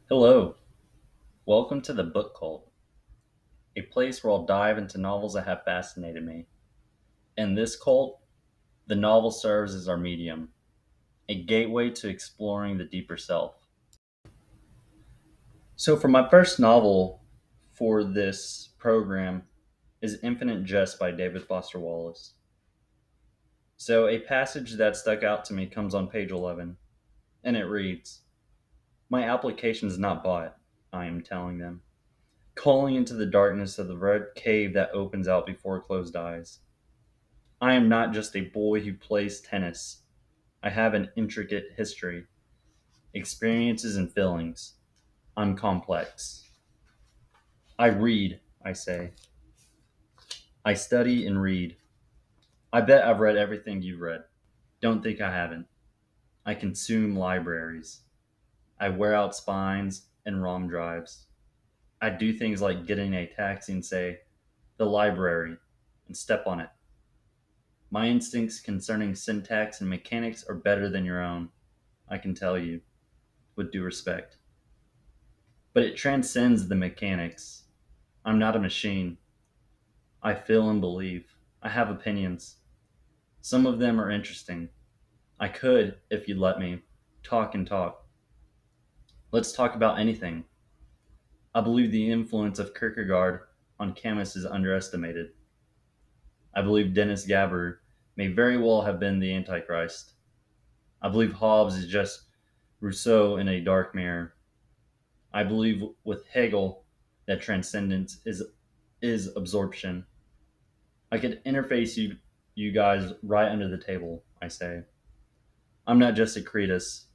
Hello, welcome to the Book Cult, a place where I'll dive into novels that have fascinated me. In this cult, the novel serves as our medium, a gateway to exploring the deeper self. So, for my first novel for this program is Infinite Jest by David Foster Wallace. So, a passage that stuck out to me comes on page 11, and it reads, "My application is not bought, I am telling them, calling into the darkness of the red cave that opens out before closed eyes. I am not just a boy who plays tennis. I have an intricate history, experiences, and feelings. I'm complex. I read, I say. I study and read. I bet I've read everything you've read. Don't think I haven't. I consume libraries. I wear out spines and ROM drives. I do things like get in a taxi and say, the library, and step on it. My instincts concerning syntax and mechanics are better than your own, I can tell you, with due respect. But it transcends the mechanics. I'm not a machine. I feel and believe. I have opinions. Some of them are interesting. I could, if you'd let me, talk and talk. Let's talk about anything. I believe the influence of Kierkegaard on Camus is underestimated. I believe Dennis Gabber may very well have been the Antichrist. I believe Hobbes is just Rousseau in a dark mirror. I believe with Hegel that transcendence is absorption. I could interface you guys right under the table, I say. I'm not just a cretus,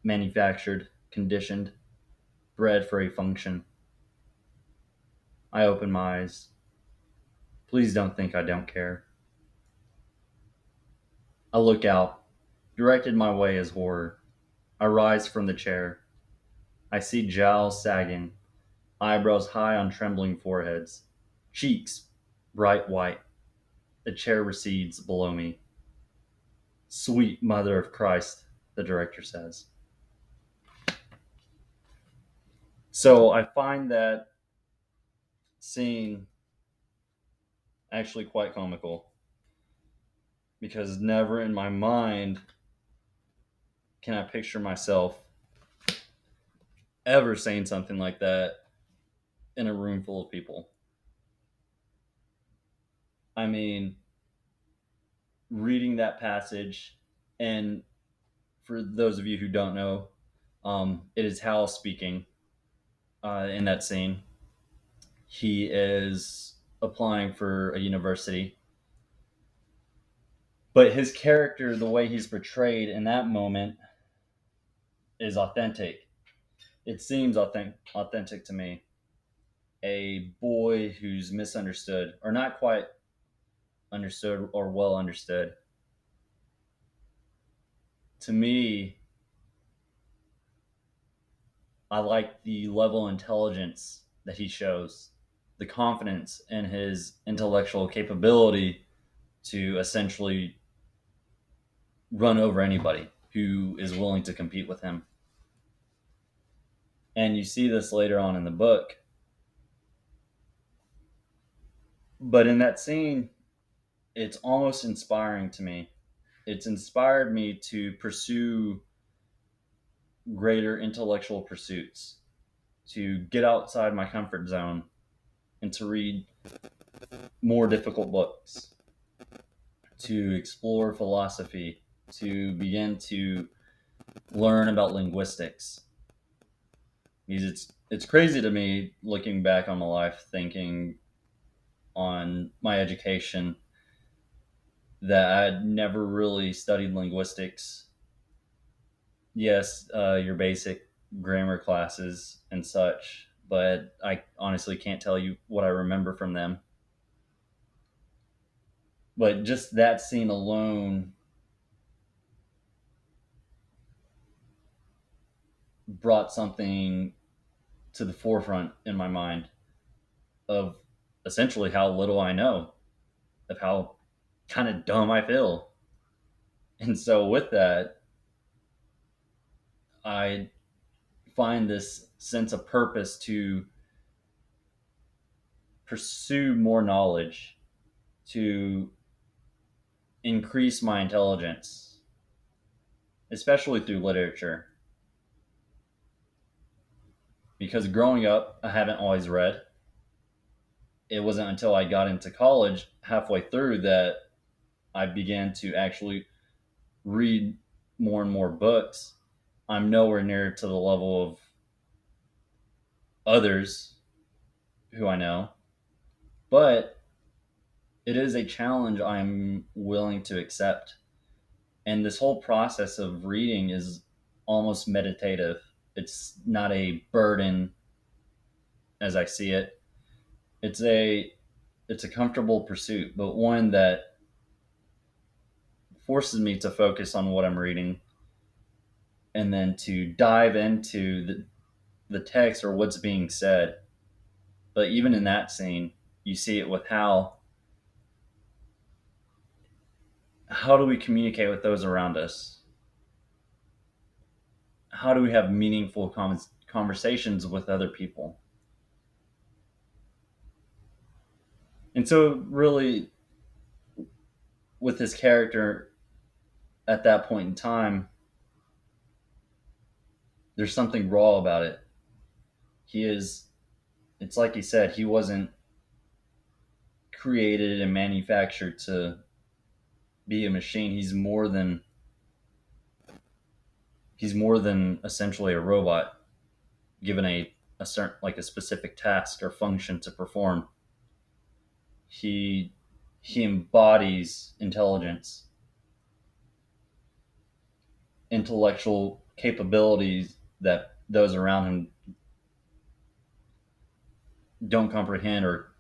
manufactured, conditioned, bred for a function. I open my eyes. Please don't think I don't care. I look out. Directed my way is horror. I rise from the chair. I see jowls sagging, eyebrows high on trembling foreheads, cheeks bright white. The chair recedes below me. Sweet Mother of Christ, the director says. So I find that scene actually quite comical because never in my mind can I picture myself ever saying something like that in a room full of people. I mean, reading that passage, and for those of you who don't know, it is Hal speaking in that scene. He is applying for a university, but his character, the way he's portrayed in that moment, is authentic. It seems authentic to me. A boy who's misunderstood, or not quite understood or well understood. To me, I like the level of intelligence that he shows, the confidence in his intellectual capability to essentially run over anybody who is willing to compete with him. And you see this later on in the book. But in that scene, it's almost inspiring to me. It's inspired me to pursue greater intellectual pursuits, to get outside my comfort zone, and to read more difficult books, to explore philosophy, to begin to learn about linguistics. Because it's crazy to me looking back on my life, thinking on my education that I'd never really studied linguistics. Yes, your basic grammar classes and such, but I honestly can't tell you what I remember from them. But just that scene alone brought something to the forefront in my mind of essentially how little I know, of how kind of dumb I feel. And so with that, I find this sense of purpose to pursue more knowledge, to increase my intelligence, especially through literature. Because growing up, I haven't always read. It wasn't until I got into college halfway through that I began to actually read more and more books. I'm nowhere near to the level of others who I know, but it is a challenge I'm willing to accept. And this whole process of reading is almost meditative. It's not a burden as I see it. It's a comfortable pursuit, but one that forces me to focus on what I'm reading and then to dive into the text or what's being said. But even in that scene, you see it with how do we communicate with those around us? How do we have meaningful conversations with other people? And so, really, with his character at that point in time, there's something raw about it. It's like he said, he wasn't created and manufactured to be a machine. He's more than essentially a robot given a certain, like, a specific task or function to perform. He embodies intelligence, intellectual capabilities that those around him don't comprehend or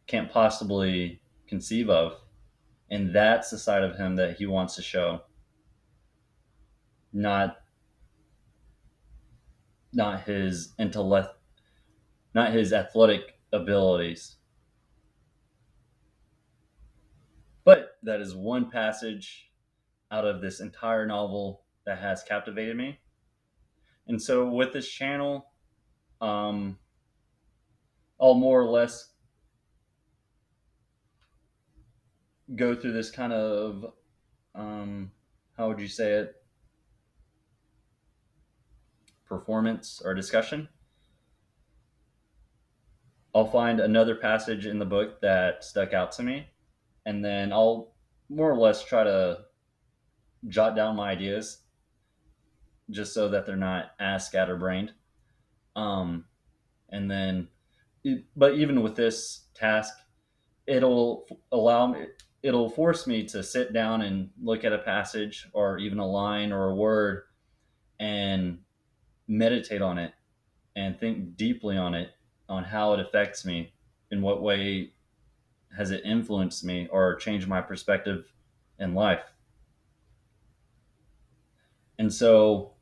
can't possibly conceive of. And that's the side of him that he wants to show, not not his intellect, not his athletic abilities. But that is one passage out of this entire novel that has captivated me. And so with this channel, um, I'll more or less go through this kind of, how would you say it, performance or discussion. I'll find another passage in the book that stuck out to me, and then I'll more or less try to jot down my ideas just so that they're not as scatterbrained. Um, and then, but even with this task, it'll allow me, it'll force me to sit down and look at a passage or even a line or a word and meditate on it and think deeply on it, on how it affects me, in what way has it influenced me or changed my perspective in life. And so,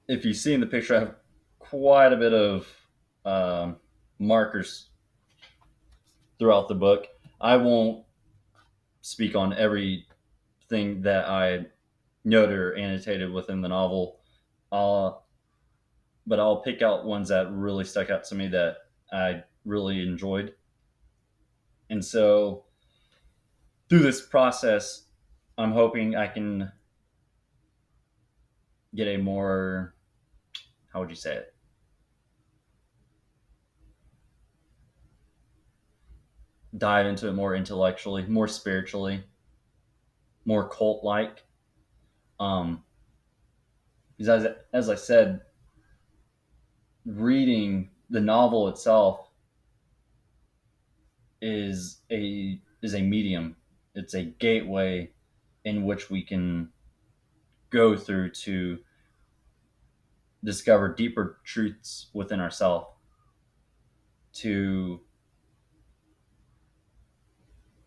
if you see in the picture, I have quite a bit of um, markers throughout the book. I won't speak on everything that I noted or annotated within the novel, uh, but I'll pick out ones that really stuck out to me that I really enjoyed. And so, through this process, I'm hoping I can get a more, how would you say it, dive into it more intellectually, more spiritually, more cult like. Um, because as I said, reading the novel itself is a medium. It's a gateway in which we can go through to discover deeper truths within ourselves, to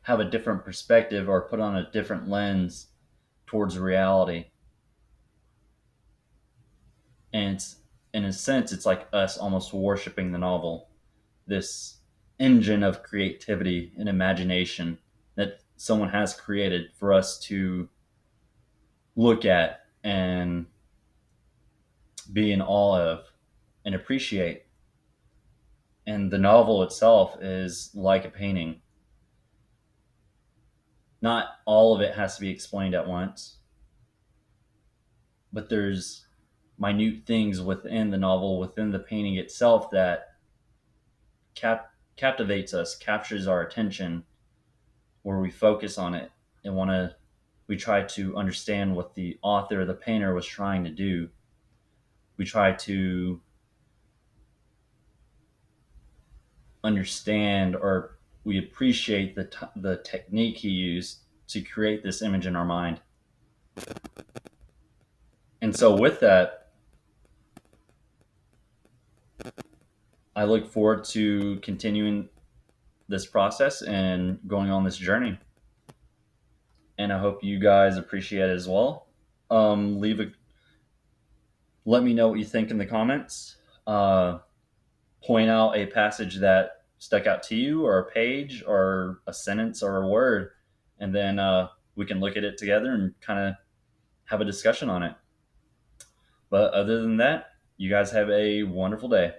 have a different perspective or put on a different lens towards reality. And in a sense, it's like us almost worshiping the novel, this engine of creativity and imagination that someone has created for us to look at and be in awe of and appreciate. And the novel itself is like a painting. Not all of it has to be explained at once, but there's minute things within the novel, within the painting itself, that captivates us, captures our attention, where we focus on it and we try to understand what the author, the painter, was trying to do. We try to understand, or we appreciate the technique he used to create this image in our mind. And so, with that, I look forward to continuing this process and going on this journey. And I hope you guys appreciate it as well. Leave a Let me know what you think in the comments. Point out a passage that stuck out to you, or a page, or a sentence, or a word, and then we can look at it together and kind of have a discussion on it. But other than that, you guys have a wonderful day.